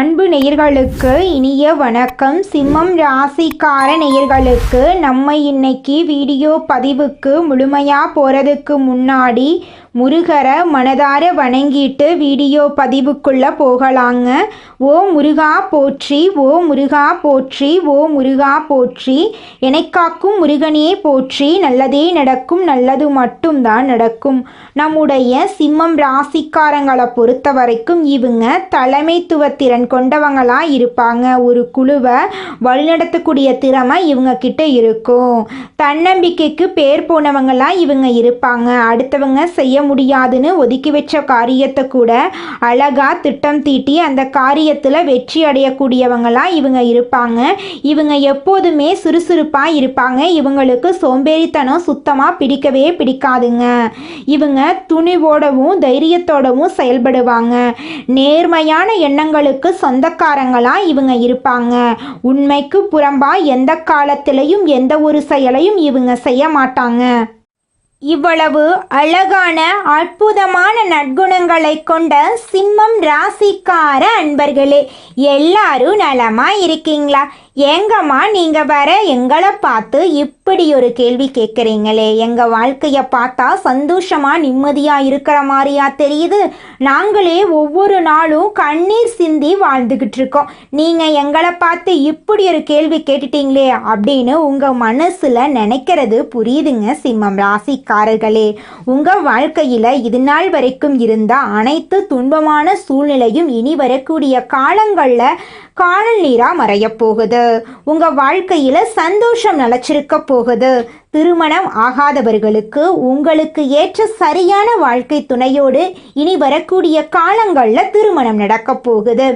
அன்பு நேயர்களுக்கு இனிய வணக்கம். சிம்மம் ராசிக்கார நேயர்களுக்கு நம்ம இன்னைக்கு வீடியோ பதிவுக்கு முழுமையாக போகிறதுக்கு முன்னாடி முருகரை மனதார வணங்கிட்டு வீடியோ பதிவுக்குள்ளே போகலாங்க. ஓ முருகா போற்றி, ஓ முருகா போற்றி, ஓ முருகா போற்றி, எனக்காக்கும் முருகனே போற்றி, நல்லதே நடக்கும், நல்லது மட்டும்தான் நடக்கும். நம்முடைய சிம்மம் ராசிக்காரங்களை பொறுத்த வரைக்கும் இவங்க தலைமைத்துவ திறன் கொண்டவங்களாக இருப்பாங்க. ஒரு குழுவை வழிநடத்தக்கூடிய திறமை இவங்க கிட்ட இருக்கும். தன்னம்பிக்கைக்கு பேர் போனவங்களாம் இவங்க இருப்பாங்க. அடுத்தவங்க செய்ய முடியாதுன்னு ஒதுக்கி வச்ச காரியத்தை கூட அழகா திட்டம் தீட்டி அந்த காரியத்தில் வெற்றி அடையக்கூடியவங்களா இவங்க இருப்பாங்க. இவங்க எப்போதுமே சுறுசுறுப்பாக இருப்பாங்க. இவங்களுக்கு சோம்பேறித்தனம் சுத்தமாக பிடிக்கவே பிடிக்காதுங்க. இவங்க துணிவோடவும் தைரியத்தோடவும் செயல்படுவாங்க. நேர்மையான எண்ணங்களுக்கு சொந்தக்காரங்களா இவங்க இருப்பாங்க. உண்மைக்கு புறம்பா எந்த காலத்திலையும் எந்த ஒரு செயலையும் இவங்க செய்ய மாட்டாங்க. இவ்வளவு அழகான அற்புதமான நற்குணங்களை கொண்ட சிம்மம் ராசிக்கார அன்பர்களே, எல்லாரும் நலமா இருக்கீங்களா? ஏங்கம்மா நீங்கள் வர எங்களை பார்த்து இப்படி ஒரு கேள்வி கேட்குறீங்களே, எங்கள் வாழ்க்கையை பார்த்தா சந்தோஷமாக நிம்மதியாக இருக்கிற மாதிரியா தெரியுது. நாங்களே ஒவ்வொரு நாளும் கண்ணீர் சிந்தி வாழ்ந்துக்கிட்டு இருக்கோம். நீங்கள் எங்களை பார்த்து இப்படி ஒரு கேள்வி கேட்டுட்டீங்களே அப்படின்னு உங்கள் மனசில் நினைக்கிறது புரியுதுங்க. சிம்மம் ராசிக்காரர்களே, உங்கள் வாழ்க்கையில் இது நாள் வரைக்கும் இருந்த அனைத்து துன்பமான சூழ்நிலையும் இனி வரக்கூடிய காலங்களில் காணல் நீரா மறைய போகுது. உங்க வாழ்க்கையில சந்தோஷம் நிலைச்சிருக்க போகுது. திருமணம் ஆகாதவர்களுக்கு உங்களுக்கு ஏற்ற சரியான வாழ்க்கை துணையோடு இனி வரக்கூடிய காலங்களில் திருமணம் நடக்க போகுது.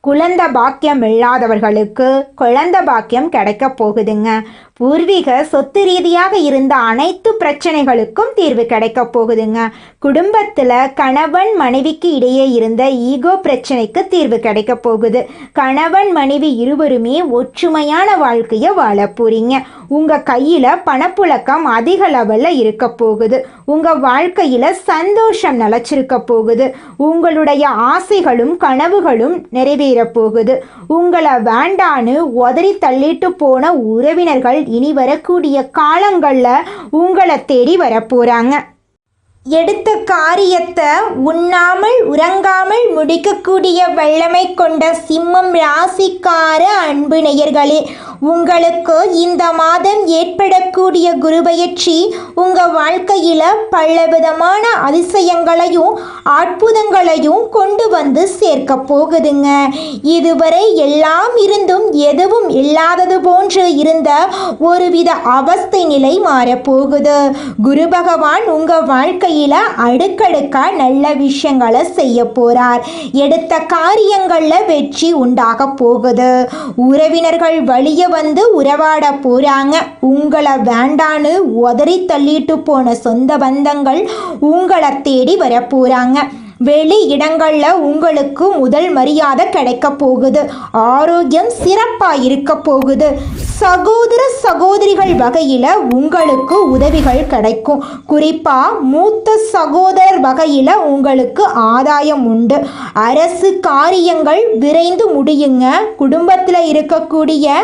குழந்தை பாக்கியம் இல்லாதவர்களுக்கு குழந்தை பாக்கியம் கிடைக்க போகுதுங்க. பூர்வீக சொத்து ரீதியாக இருந்த அனைத்து பிரச்சனைகளுக்கும் தீர்வு கிடைக்க போகுதுங்க. குடும்பத்தில் கணவன் மனைவிக்கு இடையே இருந்த ஈகோ பிரச்சனைக்கு தீர்வு கிடைக்க போகுது. கணவன் மனைவி இருவருமே ஒற்றுமையான வாழ்க்கையை வாழ போறீங்க. உங்கள் கையில் பணப்புழக்கம் அதிக லெவலில் இருக்க போகுது. உங்கள் வாழ்க்கையில் சந்தோஷம் நிலச்சிருக்க போகுது. உங்களுடைய ஆசைகளும் கனவுகளும் நிறைவேற போகுது. உங்களை வேண்டான்னு உதறி தள்ளிட்டு போன உறவினர்கள் இனி வரக்கூடிய காலங்களில் உங்களை தேடி வரப்போகிறாங்க. எடுத்த காரியத்தை உண்ணாமல் உறங்காமல் முடிக்கக்கூடிய வல்லமை கொண்ட சிம்மம் ராசிக்கார அன்பு நேயர்களே, உங்களுக்கு இந்த மாதம் ஏற்படக்கூடிய குருபெயர்ச்சி உங்கள் வாழ்க்கையில் பலவிதமான அதிசயங்களையும் அற்புதங்களையும் கொண்டு வந்து சேர்க்க போகுதுங்க. இதுவரை எல்லாம் இருந்தும் எதுவும் இல்லாதது போன்று இருந்த ஒருவித அவஸ்தை நிலை மாறப்போகுது. குரு பகவான் உங்கள் வாழ்க்கையில் அடுக்கடுக்கா நல்ல விஷயங்களை செய்ய போறார். எடுத்த காரியங்கள்ல வெற்றி உண்டாக போகுது. உறவினர்கள் வழிய வந்து உறவாட போறாங்க. உங்களை வேண்டான்னு உதறி தள்ளிட்டு போன சொந்த பந்தங்கள் உங்களை தேடி வர போறாங்க. வெளி இடங்களில் உங்களுக்கு முதல் மரியாதை கிடைக்க போகுது. ஆரோக்கியம் சிறப்பாக இருக்க போகுது. சகோதர சகோதரிகள் வகையில் உங்களுக்கு உதவிகள் கிடைக்கும். குறிப்பாக மூத்த சகோதரர் வகையில் உங்களுக்கு ஆதாயம் உண்டு. அரசு காரியங்கள் விரைந்து முடியுங்க. குடும்பத்தில் இருக்கக்கூடிய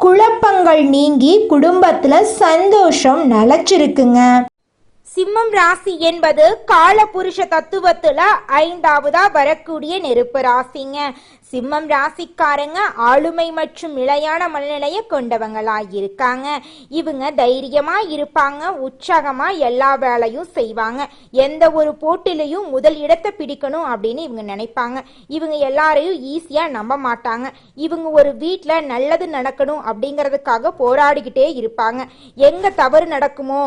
குழப்பங்கள் நீங்கி குடும்பத்தில் சந்தோஷம் நிலச்சிருக்குங்க. சிம்மம் ராசி என்பது காலபுருஷ தத்துவத்துல 5வதா வரக்கூடிய நெருப்பு ராசிங்க. சிம்மம் ராசிக்காரங்க ஆளுமை மற்றும் நிலையான மனநிலையை கொண்டவங்களா இருக்காங்க. இவங்க தைரியமா இருப்பாங்க. உற்சாகமா எல்லா வேலையும் செய்வாங்க. எந்த ஒரு போட்டிலையும் முதல் இடத்தை பிடிக்கணும் அப்படின்னு இவங்க நினைப்பாங்க. இவங்க எல்லாரையும் ஈஸியா நம்ப மாட்டாங்க. இவங்க ஒரு வீட்டில் நல்லது நடக்கணும் அப்படிங்கிறதுக்காக போராடிக்கிட்டே இருப்பாங்க. எங்க தவறு நடக்குமோ,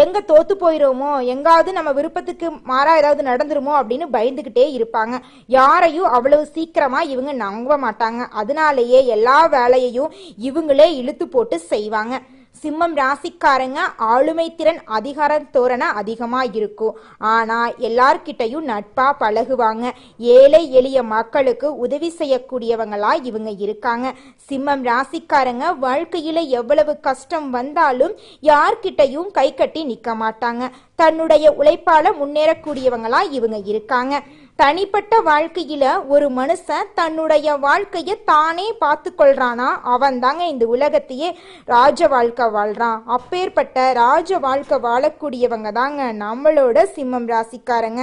எங்க தோத்து போயிடுமோ, எங்காவது நம்ம விருப்பத்துக்கு மாறா ஏதாவது நடந்துருமோ அப்படின்னு பயந்துகிட்டே இருப்பாங்க. யாரையும் அவ்வளவு சீக்கிரமா இவங்க நம்ப மாட்டாங்க. அதனாலேயே எல்லா வேலையையும் இவங்களே இழுத்து போட்டு செய்வாங்க. சிம்மம் ராசிக்காரங்க ஆளுமை திறன் அதிகார தோரணை அதிகமாக இருக்கும். ஆனால் எல்லார்கிட்டையும் நட்பாக பழகுவாங்க. ஏழை எளிய மக்களுக்கு உதவி செய்யக்கூடியவங்களா இவங்க இருக்காங்க. சிம்மம் ராசிக்காரங்க வாழ்க்கையில் எவ்வளவு கஷ்டம் வந்தாலும் யார்கிட்டையும் கை கட்டி நிற்க மாட்டாங்க. தன்னுடைய உழைப்பால முன்னேறக்கூடியவங்களா இவங்க இருக்காங்க. தனிப்பட்ட வாழ்க்கையில ஒரு மனுஷன் தன்னுடைய வாழ்க்கையை தானே பார்த்து கொள்றானா அவன் தாங்க இந்த உலகத்தையே ராஜ வாழ்க்கை வாழ்றான். அப்பேற்பட்ட ராஜ வாழ்க்கை வாழக்கூடியவங்க தாங்க நம்மளோட சிம்மம் ராசிக்காரங்க.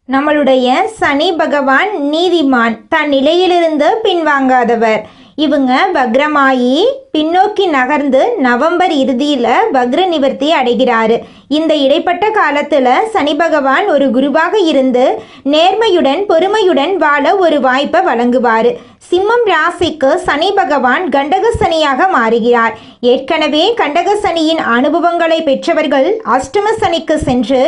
நம்மளுடைய சனி பகவான் நீதிமான், தன் நிலையிலிருந்து பின்வாங்காதவர். இவங்க வக்ரமாயி பின்னோக்கி நகர்ந்து நவம்பர் இறுதியில் வக்ர நிவர்த்தி அடைகிறாரு. இந்த இடைப்பட்ட காலத்தில் சனி பகவான் ஒரு குருவாக இருந்து நேர்மையுடன் பொறுமையுடன் வாழ ஒரு வாய்ப்பை வழங்குவார். சிம்மம் ராசிக்கு சனி பகவான் கண்டக சனியாக மாறுகிறார். ஏற்கனவே கண்டக சனியின் அனுபவங்களை பெற்றவர்கள் அஷ்டம சனிக்கு சென்று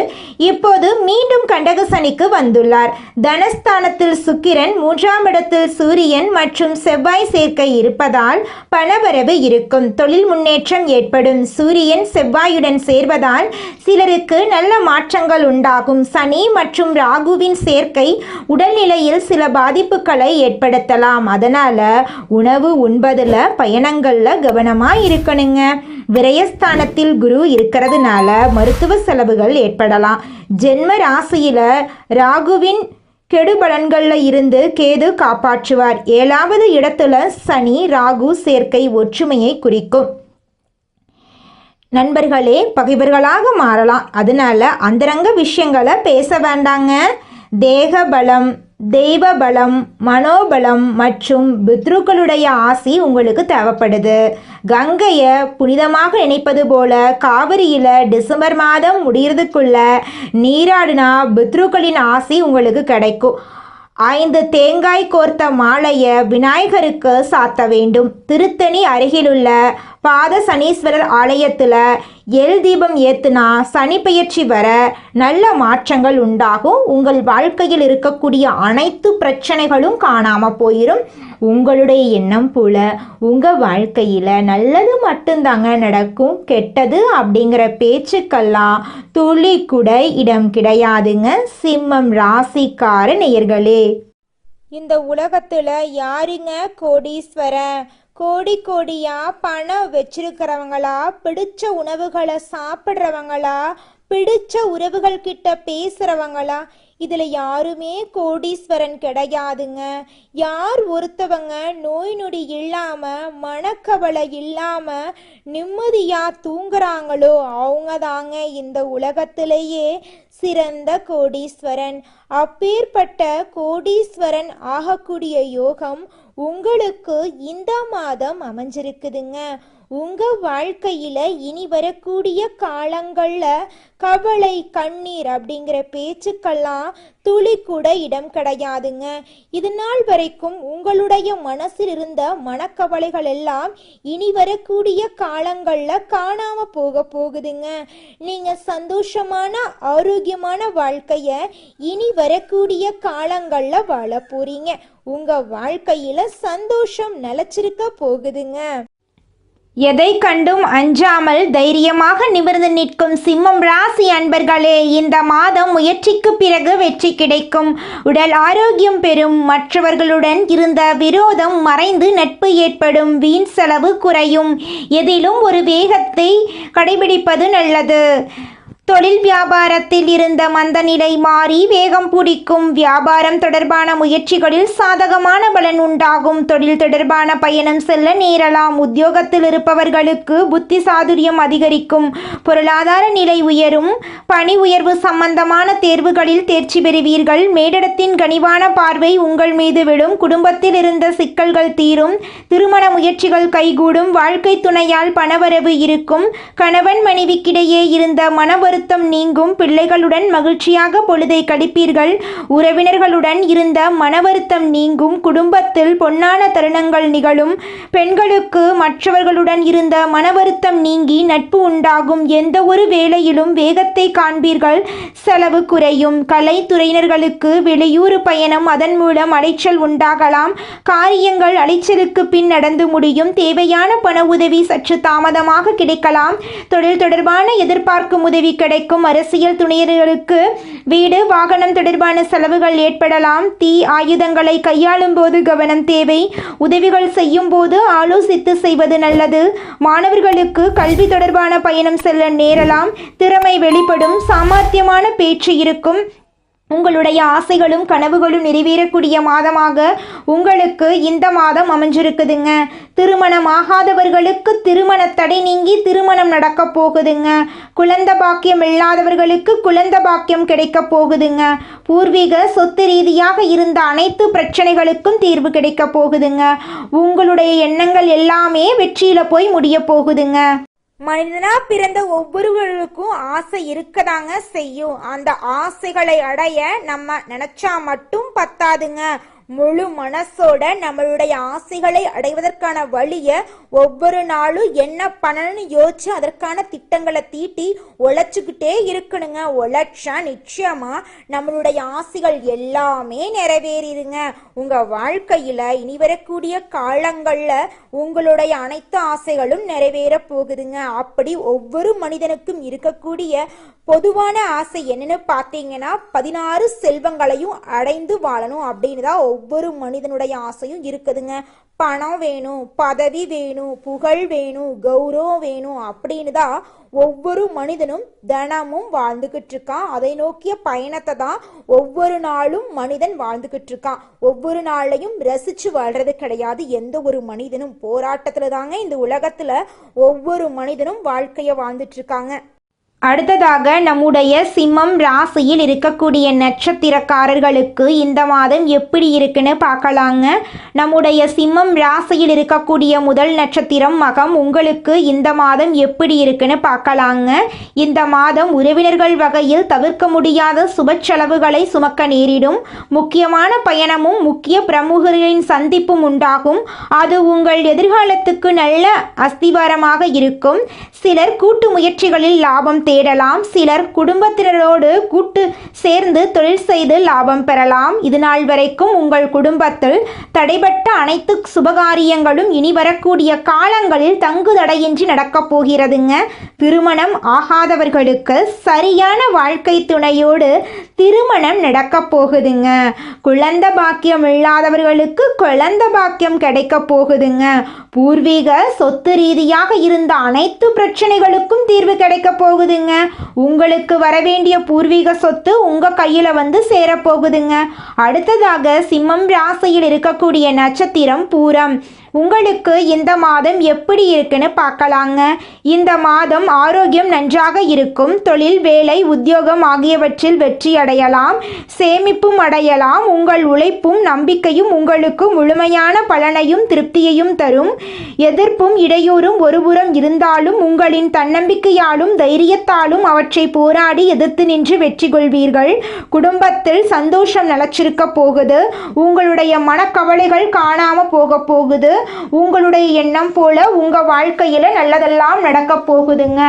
இப்போது மீண்டும் கண்டக சனிக்கு வந்துள்ளார். தனஸ்தானத்தில் சுக்கிரன், 3ஆம் இடத்தில் சூரியன் மற்றும் செவ்வாய் சேர்க்கை இருப்பதால் பணவரவு இருக்கும். தொழில் முன்னேற்றம் ஏற்படும். சூரியன் செவ்வாயுடன் சேர்வதால் சிலருக்கு நல்ல மாற்றங்கள் உண்டாகும். சனி மற்றும் ராகுவின் சேர்க்கை உடல்நிலையில் சில பாதிப்புகளை ஏற்படுத்தலாம். அதனால உணவு உண்பதில் பயணங்கள்ல கவனமா இருக்கணுங்க. விரயஸ்தானத்தில் குரு இருக்கிறதுனால மருத்துவ செலவுகள் ஏற்படலாம். ஜென்ம ராசியில ராகுவின் கெடுபலன்கள்ல இருந்து கேது காப்பாற்றுவார். 7வது இடத்துல சனி ராகு சேர்க்கை ஒற்றுமையை குறிக்கும். நண்பர்களே பகைவர்களாக மாறலாம். அதனால அந்தரங்க விஷயங்களை பேச வேண்டாங்க. தேக பலம், தெய்வ பலம், மனோபலம் மற்றும் பித்ருக்களுடைய ஆசி உங்களுக்கு தேவைப்படுது. கங்கையை புனிதமாக நினைப்பது போல காவிரியில் டிசம்பர் மாதம் முடிகிறதுக்குள்ள நீராடினா பித்ருக்களின் ஆசி உங்களுக்கு கிடைக்கும். 5 தேங்காய் கோர்த்த மாலையை விநாயகருக்கு சாத்த வேண்டும். திருத்தணி அருகிலுள்ள பாத சனீஸ்வரர் ஆலயத்தில் எல் தீபம் ஏத்துனா சனி பெயர்ச்சி வர நல்ல மாற்றங்கள் உண்டாகும். உங்கள் வாழ்க்கையில் இருக்கக்கூடிய அனைத்து பிரச்சனைகளும் காணாமல் போயிடும். உங்களுடைய எண்ணம் போல உங்கள் வாழ்க்கையில் நல்லது மட்டும்தாங்க நடக்கும். கெட்டது அப்படிங்கிற பேச்சுக்கெல்லாம் துளி கூட இடம் கிடையாதுங்க. சிம்மம் ராசிக்கார நேயர்களே, இந்த உலகத்தில் யாருங்க கோடீஸ்வரன்? கோடி கோடியா பணம் வச்சிருக்கிறவங்களா, பிடிச்ச உணவுகளை சாப்பிட்றவங்களா, பிடிச்ச உறவுகள் கிட்ட பேசுறவங்களா? இதில் யாருமே கோடீஸ்வரன் கிடையாதுங்க. யார் ஒருத்தவங்க நோய் நொடி இல்லாமல் மனக்கவலை இல்லாமல் நிம்மதியாக தூங்குறாங்களோ அவங்க தாங்க இந்த உலகத்திலேயே சிறந்த கோடீஸ்வரன். அப்பேற்பட்ட கோடீஸ்வரன் ஆகக்கூடிய யோகம் உங்களுக்கு இந்த மாதம் அமைஞ்சிருக்குதுங்க. உங்கள் வாழ்க்கையில் இனி வரக்கூடிய காலங்களில் கவலை கண்ணீர் அப்படிங்கிற பேச்சுக்கெல்லாம் துளி கூட இடம் கிடையாதுங்க. இது நாள் வரைக்கும் உங்களுடைய மனசில் இருந்த மனக்கவலைகள் எல்லாம் இனி வரக்கூடிய காலங்களில் காணாம போகுதுங்க. நீங்கள் சந்தோஷமான ஆரோக்கியமான வாழ்க்கையை இனி வரக்கூடிய காலங்களில் வாழ போறீங்க. உங்கள் வாழ்க்கையில் சந்தோஷம் நிலைச்சிருக்க போகுதுங்க. எதை கண்டும் அஞ்சாமல் தைரியமாக நிமிர்ந்து நிற்கும் சிம்மம் ராசி அன்பர்களே, இந்த மாதம் முயற்சிக்கு பிறகு வெற்றி கிடைக்கும். உடல் ஆரோக்கியம் பெறும். மற்றவர்களுடன் இருந்த விரோதம் மறைந்து நட்பு ஏற்படும். வீண் செலவு குறையும். எதிலும் ஒரு வேகத்தை கடைபிடிப்பது நல்லது. தொழில் வியாபாரத்தில் இருந்த மந்த நிலை மாறி வேகம் பிடிக்கும். வியாபாரம் தொடர்பான முயற்சிகளில் சாதகமான பலன் உண்டாகும். தொழில் தொடர்பான பயணம் செல்ல நேரலாம். உத்தியோகத்தில் இருப்பவர்களுக்கு புத்தி சாதுரியம் அதிகரிக்கும். பொருளாதார நிலை உயரும். பணி உயர்வு சம்பந்தமான தேர்வுகளில் தேர்ச்சி பெறுவீர்கள். மேலிடத்தின் கனிவான பார்வை உங்கள் மீது விடும். குடும்பத்தில் இருந்த சிக்கல்கள் தீரும். திருமண முயற்சிகள் கைகூடும். வாழ்க்கை துணையால் பணவரவு இருக்கும். கணவன் மனைவிக்கிடையே இருந்த மன வருத்தம் நீங்கும். பிள்ளைகளுடன் மகிழ்ச்சியாக பொழுதை கழிப்பீர்கள். உறவினர்களுடன் இருந்த மன வருத்தம் நீங்கும். குடும்பத்தில் பொன்னான தருணங்கள் நிகழும். பெண்களுக்கு மற்றவர்களுடன் இருந்த மன வருத்தம் நீங்கி நட்பு உண்டாகும். எந்த ஒரு வேலையிலும் வேகத்தை காண்பீர்கள். செலவு குறையும். கலைத்துறையினர்களுக்கு வெளியூர் பயணம், அதன் மூலம் அலைச்சல் உண்டாகலாம். காரியங்கள் அலைச்சலுக்கு பின் நடந்து முடியும். தேவையான பண உதவி சற்று தாமதமாக கிடைக்கலாம். தொழில் தொடர்பான எதிர்பார்க்கும் உதவி கிடைக்கும். அரசியல் துணையர்களுக்கு வீடு வாகனம் தொடர்பான செலவுகள் ஏற்படலாம். தீ ஆயுதங்களை கையாளும் போது கவனம் தேவை. உதவிகள் செய்யும் போது ஆலோசித்து செய்வது நல்லது. மாணவர்களுக்கு கல்வி தொடர்பான பயணம் செல்ல நேரலாம். திறமை வெளிப்படும். சாமர்த்தியமான பேச்சு இருக்கும். உங்களுடைய ஆசைகளும் கனவுகளும் நிறைவேறக்கூடிய மாதமாக உங்களுக்கு இந்த மாதம் அமைஞ்சிருக்குதுங்க. திருமணம் ஆகாதவர்களுக்கு திருமண தடை நீங்கி திருமணம் நடக்க போகுதுங்க. குழந்தை பாக்கியம் இல்லாதவர்களுக்கு குழந்தை பாக்கியம் கிடைக்க போகுதுங்க. பூர்வீக சொத்து ரீதியாக இருந்த அனைத்து பிரச்சனைகளுக்கும் தீர்வு கிடைக்க போகுதுங்க. உங்களுடைய எண்ணங்கள் எல்லாமே வெற்றியில போய் முடிய போகுதுங்க. மனிதனா பிறந்த ஒவ்வொருவருக்கும் ஆசை இருக்கதாங்க செய்யும். அந்த ஆசைகளை அடைய நம்ம நினைச்சா மட்டும் பத்தாதுங்க. முழு மனசோட நம்மளுடைய ஆசைகளை அடைவதற்கான வழிய ஒவ்வொரு நாளும் என்ன பண்ணணும்னு யோசிச்சு அதற்கான திட்டங்களை தீட்டி உழைச்சுக்கிட்டே இருக்கணுங்க. உழைச்சா நிச்சயமா நம்மளுடைய ஆசைகள் எல்லாமே நிறைவேறிடுங்க. உங்க வாழ்க்கையில இனி வரக்கூடிய காலங்கள்ல உங்களுடைய அனைத்து ஆசைகளும் நிறைவேற போகுதுங்க. அப்படி ஒவ்வொரு மனிதனுக்கும் இருக்கக்கூடிய பொதுவான ஆசை என்னன்னு பார்த்தீங்கன்னா 16 செல்வங்களையும் அடைந்து வாழணும் அப்படின்னு தான் ஒவ்வொரு மனிதனுடைய ஆசையும் இருக்குதுங்க. பணம் வேணும், பதவி வேணும், புகழ் வேணும், கௌரவம் வேணும் அப்படின்னு தான் ஒவ்வொரு மனிதனும் தினமும் வாழ்ந்துகிட்டு இருக்கான். அதை நோக்கிய பயணத்தை தான் ஒவ்வொரு நாளும் மனிதன் வாழ்ந்துகிட்டு இருக்கான். ஒவ்வொரு நாளையும் ரசிச்சு வாழ்றது கிடையாது. எந்த ஒரு மனிதனும் போராட்டத்துல தாங்க இந்த உலகத்துல ஒவ்வொரு மனிதனும் வாழ்க்கைய வாழ்ந்துட்டு இருக்காங்க. அடுத்ததாக நம்முடைய சிம்மம் ராசியில் இருக்கக்கூடிய நட்சத்திரக்காரர்களுக்கு இந்த மாதம் எப்படி இருக்குன்னு பார்க்கலாங்க. நம்முடைய சிம்மம் ராசியில் இருக்கக்கூடிய முதல் நட்சத்திரம் மகம். உங்களுக்கு இந்த மாதம் எப்படி இருக்குன்னு பார்க்கலாங்க. இந்த மாதம் உறவினர்கள் வகையில் தவிர்க்க முடியாத சுப செலவுகளை சுமக்க நேரிடும். முக்கியமான பயணமும் முக்கிய பிரமுகர்களின் சந்திப்பும் உண்டாகும். அது உங்கள் எதிர்காலத்துக்கு நல்ல அஸ்திவாரமாக இருக்கும். சிலர் கூட்டு முயற்சிகளில் லாபம் தேடலாம். சிலர் குடும்பத்தினரோடு கூட்டு சேர்ந்து தொழில் செய்து லாபம் பெறலாம். இது நாள் வரைக்கும் உங்கள் குடும்பத்தில் தடைபட்ட அனைத்து சுபகாரியங்களும் இனி வரக்கூடிய காலங்களில் தங்கு தடையின்றி நடக்கப் போகிறதுங்க. திருமணம் ஆகாதவர்களுக்கு சரியான வாழ்க்கை துணையோடு திருமணம் நடக்க போகுதுங்க. குழந்தை பாக்கியம் இல்லாதவர்களுக்கு குழந்தை பாக்கியம் கிடைக்க போகுதுங்க. பூர்வீக சொத்து ரீதியாக இருந்த அனைத்து பிரச்சனைகளுக்கும் தீர்வு கிடைக்க போகுதுங்க. உங்களுக்கு வரவேண்டிய பூர்வீக சொத்து உங்க கையில வந்து சேரப்போகுதுங்க. அடுத்ததாக சிம்மம் ராசியில் இருக்கக்கூடிய நட்சத்திரம் பூரம். உங்களுக்கு இந்த மாதம் எப்படி இருக்குன்னு பார்க்கலாங்க. இந்த மாதம் ஆரோக்கியம் நன்றாக இருக்கும். தொழில், வேலை, உத்தியோகம் ஆகியவற்றில் வெற்றி அடையலாம். சேமிப்பும் அடையலாம். உங்கள் உழைப்பும் நம்பிக்கையும் உங்களுக்கு முழுமையான பலனையும் திருப்தியையும் தரும். எதிர்ப்பும் இடையூறும் ஒருபுறம் இருந்தாலும் உங்களின் தன்னம்பிக்கையாலும் தைரியத்தாலும் அவற்றை போராடி எதிர்த்து நின்று வெற்றி கொள்வீர்கள். குடும்பத்தில் சந்தோஷம் நிலச்சிருக்க போகுது. உங்களுடைய மனக்கவலைகள் காணாம போக போகுது. உங்களுடைய எண்ணம் போல உங்க வாழ்க்கையில நல்லதெல்லாம் நடக்க போகுதுங்க.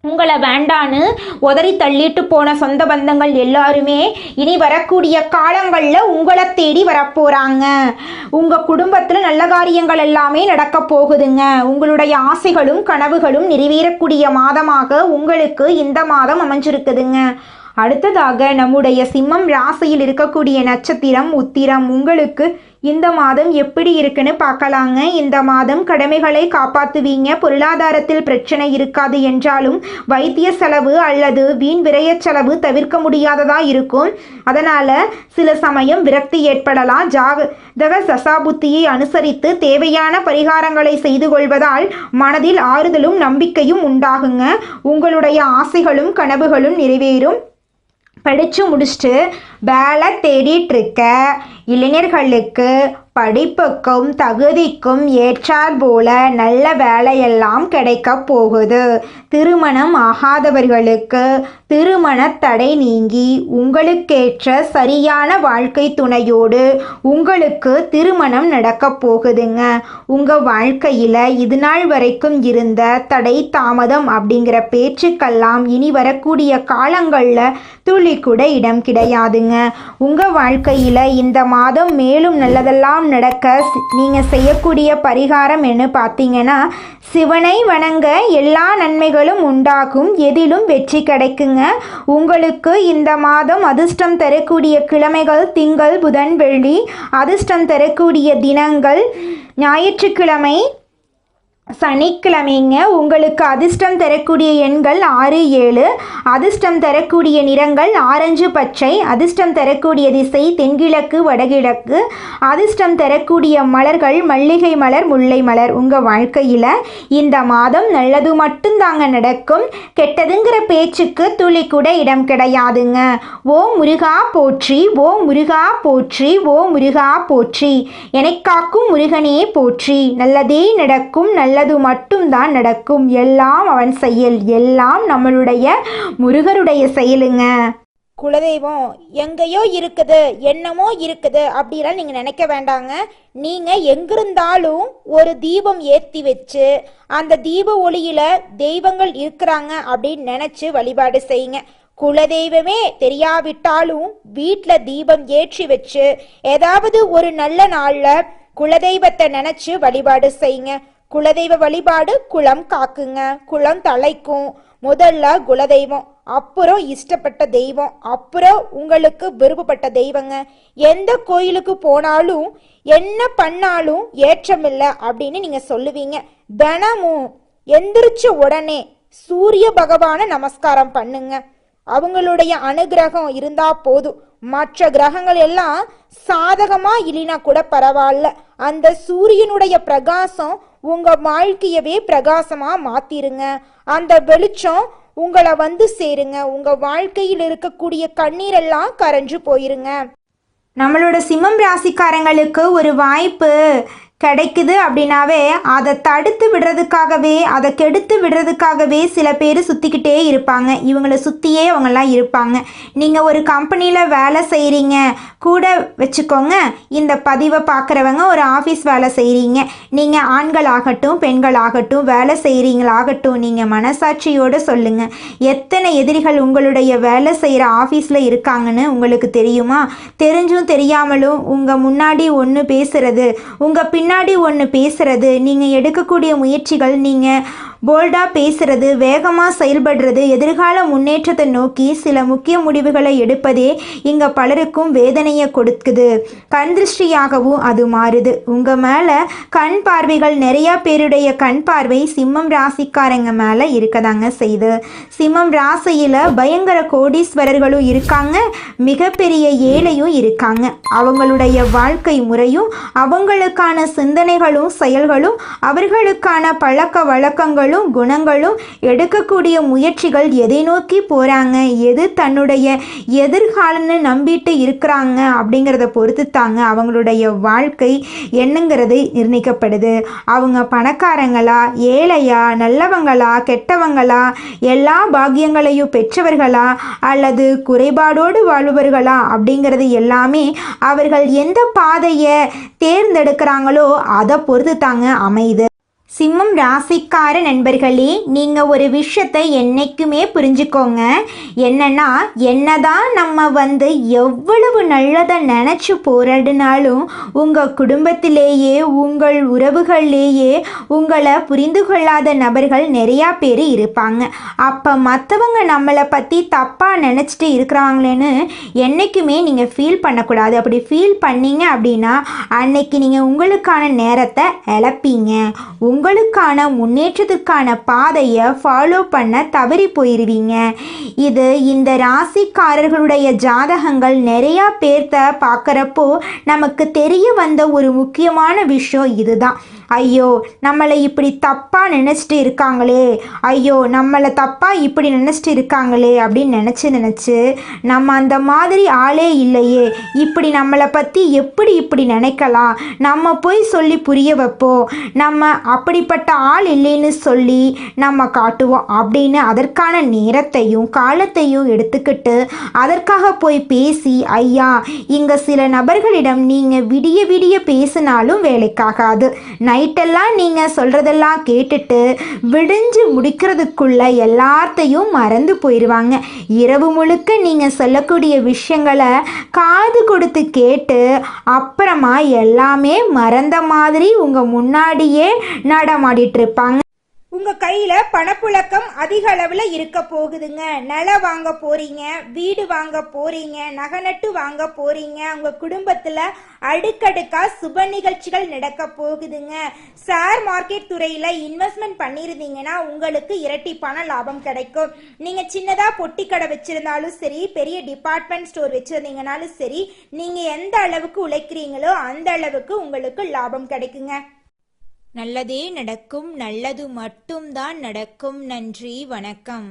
உங்களை வேண்டான்னு உதறி தள்ளிட்டு போன சொந்த பந்தங்கள் எல்லாருமே இனி வரக்கூடிய காலங்களில் உங்களை தேடி வரப்போறாங்க. உங்க குடும்பத்தில் நல்ல காரியங்கள் எல்லாமே நடக்க போகுதுங்க. உங்களுடைய ஆசைகளும் கனவுகளும் நிறைவேறக்கூடிய மாதமாக உங்களுக்கு இந்த மாதம் அமைஞ்சிருக்குதுங்க. அடுத்ததாக நம்முடைய சிம்மம் ராசியில் இருக்கக்கூடிய நட்சத்திரம் உத்திரம். உங்களுக்கு இந்த மாதம் எப்படி இருக்குன்னு பார்க்கலாங்க. இந்த மாதம் கடமைகளை காப்பாற்றுவீங்க. பொருளாதாரத்தில் பிரச்சனை இருக்காது என்றாலும் வைத்திய செலவு அல்லது வீண் விரய செலவு தவிர்க்க முடியாததாக இருக்கும். அதனால் சில சமயம் விரக்தி ஏற்படலாம். ஜாதக தசாபுத்தியை அனுசரித்து தேவையான பரிகாரங்களை செய்து கொள்வதால் மனதில் ஆறுதலும் நம்பிக்கையும் உண்டாகுங்க. உங்களுடைய ஆசைகளும் கனவுகளும் நிறைவேறும். படித்து முடிச்சுட்டு வேலை தேடிட்டு இருக்க இளைஞர்களுக்கு படிப்புக்கும் தகுதிக்கும் ஏற்றார் போல நல்ல வேலையெல்லாம் கிடைக்க போகுது. திருமணம் ஆகாதவர்களுக்கு திருமண தடை நீங்கி உங்களுக்கேற்ற சரியான வாழ்க்கை துணையோடு உங்களுக்கு திருமணம் நடக்க போகுதுங்க. உங்கள் வாழ்க்கையில் இது நாள் வரைக்கும் இருந்த தடை தாமதம் அப்படிங்கிற பேச்சுக்கெல்லாம் இனி வரக்கூடிய காலங்களில் துளி கூட இடம் கிடையாதுங்க. உங்கள் வாழ்க்கையில் இந்த மாதம் மேலும் நல்லதெல்லாம் நடக்க நீங்கள் செய்யக்கூடிய பரிகாரம் என்ன பார்த்தீங்கன்னா, சிவனை வணங்க எல்லா நன்மைகளும் உண்டாகும். எதிலும் வெற்றி கிடைக்குங்க. உங்களுக்கு இந்த மாதம் அதிர்ஷ்டம் தரக்கூடிய கிழமைகள் திங்கள், புதன், வெள்ளி. அதிர்ஷ்டம் தரக்கூடிய தினங்கள் ஞாயிற்றுக்கிழமை, சனிக்கிழமைங்க உங்களுக்கு அதிர்ஷ்டம் தரக்கூடிய எண்கள் 6 7. அதிர்ஷ்டம் தரக்கூடிய நிறங்கள் ஆரஞ்சு பச்சை. அதிர்ஷ்டம் தரக்கூடிய திசை தென்கிழக்கு வடகிழக்கு. அதிர்ஷ்டம் தரக்கூடிய மலர்கள் மல்லிகை மலர் முல்லை மலர். உங்கள் வாழ்க்கையில் இந்த மாதம் நல்லது மட்டும்தாங்க நடக்கும். கெட்டதுங்கிற பேச்சுக்கு துளி கூட இடம் கிடையாதுங்க. ஓ முருகா போற்றி, ஓ முருகா போற்றி, ஓ முருகா போற்றி. எனக்காக்கும் முருகனே போற்றி. நல்லதே நடக்கும், நல்லது மட்டும்தான் நடக்கும். எல்லாம் அவன் செயல், எல்லாம் நம்மளுடைய முருகருடைய செயலுங்க. குலதெய்வம் எங்கேயோ இருக்குது, என்னமோ இருக்குது அப்படிலாம் நீங்க நினைக்க வேண்டாங்க. நீங்க எங்கிருந்தாலும் ஒரு தீபம் ஏற்றி வச்சு அந்த தீப ஒளியில தெய்வங்கள் இருக்கிறாங்க அப்படின்னு நினைச்சு வழிபாடு செய்யுங்க. குலதெய்வமே தெரியாவிட்டாலும் வீட்டில் தீபம் ஏற்றி வச்சு ஏதாவது ஒரு நல்ல நாள்ல குலதெய்வத்தை நினைச்சு வழிபாடு செய்யுங்க. குலதெய்வ வழிபாடு குலம் காக்குங்க, குலம் தலைக்கும். முதல்ல குலதெய்வம், அப்புறம் இஷ்டப்பட்ட தெய்வம், அப்புறம் உங்களுக்கு விருப்பப்பட்ட தெய்வங்க. எந்த கோயிலுக்கு போனாலும் என்ன பண்ணாலும் ஏற்றமில்லை அப்படின்னு நீங்க சொல்லுவீங்க. தினமும் எந்திரிச்ச உடனே சூரிய பகவானை நமஸ்காரம் பண்ணுங்க. அவங்களுடைய அனுகிரகம் இருந்தா போதும். மற்ற கிரகங்கள் எல்லாம் சாதகமா இல்லைனா கூட பரவாயில்ல, அந்த சூரியனுடைய பிரகாசம் உங்க வாழ்க்கையவே பிரகாசமா மாத்திருங்க. அந்த வெளிச்சம் உங்களை வந்து சேருங்க. உங்க வாழ்க்கையில் இருக்கக்கூடிய கண்ணீரெல்லாம் கரைஞ்சு போயிருங்க. நம்மளோட சிம்மம் ராசிக்காரங்களுக்கு ஒரு வாய்ப்பு கிடைக்குது அப்படின்னாவே அதை தடுத்து விடுறதுக்காகவே, அதை கெடுத்து விடுறதுக்காகவே சில பேர் சுற்றிக்கிட்டே இருப்பாங்க. இவங்களை சுற்றியே அவங்கெல்லாம் இருப்பாங்க. நீங்கள் ஒரு கம்பெனியில் வேலை செய்கிறீங்க கூட வச்சுக்கோங்க. இந்த பதிவை பார்க்குறவங்க ஒரு ஆஃபீஸ் வேலை செய்கிறீங்க. நீங்கள் ஆண்களாகட்டும் பெண்களாகட்டும் வேலை செய்கிறீங்களாகட்டும், நீங்கள் மனசாட்சியோடு சொல்லுங்கள். எத்தனை எதிரிகள் உங்களுடைய வேலை செய்கிற ஆஃபீஸில் இருக்காங்கன்னு உங்களுக்கு தெரியுமா? தெரிஞ்சும் தெரியாமலும் உங்கள் முன்னாடி ஒன்று பேசுகிறது, உங்கள் பின்னாடி ஒன்று பேசுகிறது, நீங்கள் எடுக்கக்கூடிய முயற்சிகள், நீங்கள் போல்டாக பேசுகிறது, வேகமாக செயல்படுறது, எதிர்கால முன்னேற்றத்தை நோக்கி சில முக்கிய முடிவுகளை எடுப்பதே இங்கே பலருக்கும் வேதனையை கொடுக்குது. கண் திருஷ்டியாகவும் அது மாறுது. உங்கள் மேலே கண் பார்வைகள், நிறையா பேருடைய கண் பார்வை சிம்மம் ராசிக்காரங்க மேலே இருக்கதாங்க செய்யுது. சிம்மம் ராசியில் பயங்கர கோடீஸ்வரர்களும் இருக்காங்க, மிகப்பெரிய ஏழையும் இருக்காங்க. அவங்களுடைய வாழ்க்கை முறையும் அவங்களுக்கான சிந்தனைகளும் செயல்களும் அவர்களுக்கான பழக்க வழக்கங்களும் குணங்களும் எடுக்கக்கூடிய முயற்சிகள் எதை நோக்கி போகிறாங்க, எது தன்னுடைய எதிர்காலம்னு நம்பிட்டு இருக்கிறாங்க அப்படிங்கிறத பொறுத்து தாங்க அவங்களுடைய வாழ்க்கை என்னங்கிறது நிர்ணயிக்கப்படுது. அவங்க பணக்காரங்களா, ஏழையா, நல்லவங்களா, கெட்டவங்களா, எல்லா பாக்கியங்களையும் பெற்றவர்களா அல்லது குறைபாடோடு வாழ்பவர்களா அப்படிங்கிறது எல்லாமே அவர்கள் எந்த பாதையை தேர்ந்தெடுக்கிறாங்களோ அதை பொறுத்து தாங்க அமையுது. சிம்மம் ராசிக்கார நண்பர்களே, நீங்கள் ஒரு விஷயத்தை என்றைக்குமே புரிஞ்சுக்கோங்க. என்னன்னா, என்னதான் நம்ம எவ்வளவு நல்லதை நினச்சி போராடினாலும் உங்கள் குடும்பத்திலேயே உங்கள் உறவுகள்லேயே உங்களை புரிந்து கொள்ளாத நபர்கள் நிறையா பேர் இருப்பாங்க. அப்போ மற்றவங்க நம்மளை பற்றி தப்பாக நினச்சிட்டு இருக்கிறாங்களேன்னு என்றைக்குமே நீங்கள் ஃபீல் பண்ணக்கூடாது. அப்படி ஃபீல் பண்ணீங்க அப்படின்னா அன்னைக்கு நீங்கள் உங்களுக்கான நேரத்தை இழப்பீங்க. உங்களுக்கான முன்னேற்றத்துக்கான பாதையை ஃபாலோ பண்ண தவறி போயிடுவீங்க. இது இந்த ராசிக்காரர்களுடைய ஜாதகங்கள் நிறையா பேர்த்த பார்க்குறப்போ நமக்கு தெரிய வந்த ஒரு முக்கியமான விஷயம் இதுதான். ஐயோ நம்மளை இப்படி தப்பாக நினச்சிட்டு இருக்காங்களே, ஐயோ நம்மளை தப்பாக இப்படி நினச்சிட்டு இருக்காங்களே அப்படின்னு நினச்சி நம்ம அந்த மாதிரி ஆளே இல்லையே, இப்படி நம்மளை பற்றி எப்படி இப்படி நினைக்கலாம், நம்ம போய் சொல்லி புரிய வைப்போம், நம்ம அப்படிப்பட்ட ஆள் இல்லைன்னு சொல்லி நம்ம காட்டுவோம் அப்படின்னு அதற்கான நேரத்தையும் காலத்தையும் எடுத்துக்கிட்டு அதற்காக போய் பேசி, ஐயா இங்கே சில நபர்களிடம் நீங்கள் விடிய விடிய பேசினாலும் வேலைக்காகாது. நைட்டெல்லாம் நீங்கள் சொல்கிறதெல்லாம் கேட்டுட்டு விடிஞ்சு முடிக்கிறதுக்குள்ள எல்லாத்தையும் மறந்து போயிடுவாங்க. இரவு முழுக்க நீங்கள் சொல்லக்கூடிய விஷயங்களை காது கொடுத்து கேட்டு அப்புறமா எல்லாமே மறந்த மாதிரி உங்கள் முன்னாடியே நடமாடிட்டு இருப்பாங்க. உங்க கையில பணப்புழக்கம் அதிக அளவுல இருக்க போகுதுங்க. நிலம் வாங்க போறீங்க, வீடு வாங்க போறீங்க, நகை நட்டு வாங்க போறீங்க. உங்க குடும்பத்துல அடுக்கடுக்கா சுப நிகழ்ச்சிகள் நடக்க போகுதுங்க. ஷேர் மார்க்கெட் துறையில இன்வெஸ்ட்மெண்ட் பண்ணிருந்தீங்கன்னா உங்களுக்கு இரட்டிப்பான லாபம் கிடைக்கும். நீங்க சின்னதா பொட்டி கடை வச்சிருந்தாலும் சரி, பெரிய டிபார்ட்மெண்ட் ஸ்டோர் வச்சிருந்தீங்கனாலும் சரி, நீங்க எந்த அளவுக்கு உழைக்கிறீங்களோ அந்த அளவுக்கு உங்களுக்கு லாபம் கிடைக்குங்க. நல்லதே நடக்கும், நல்லது மட்டும்தான் நடக்கும். நன்றி, வணக்கம்.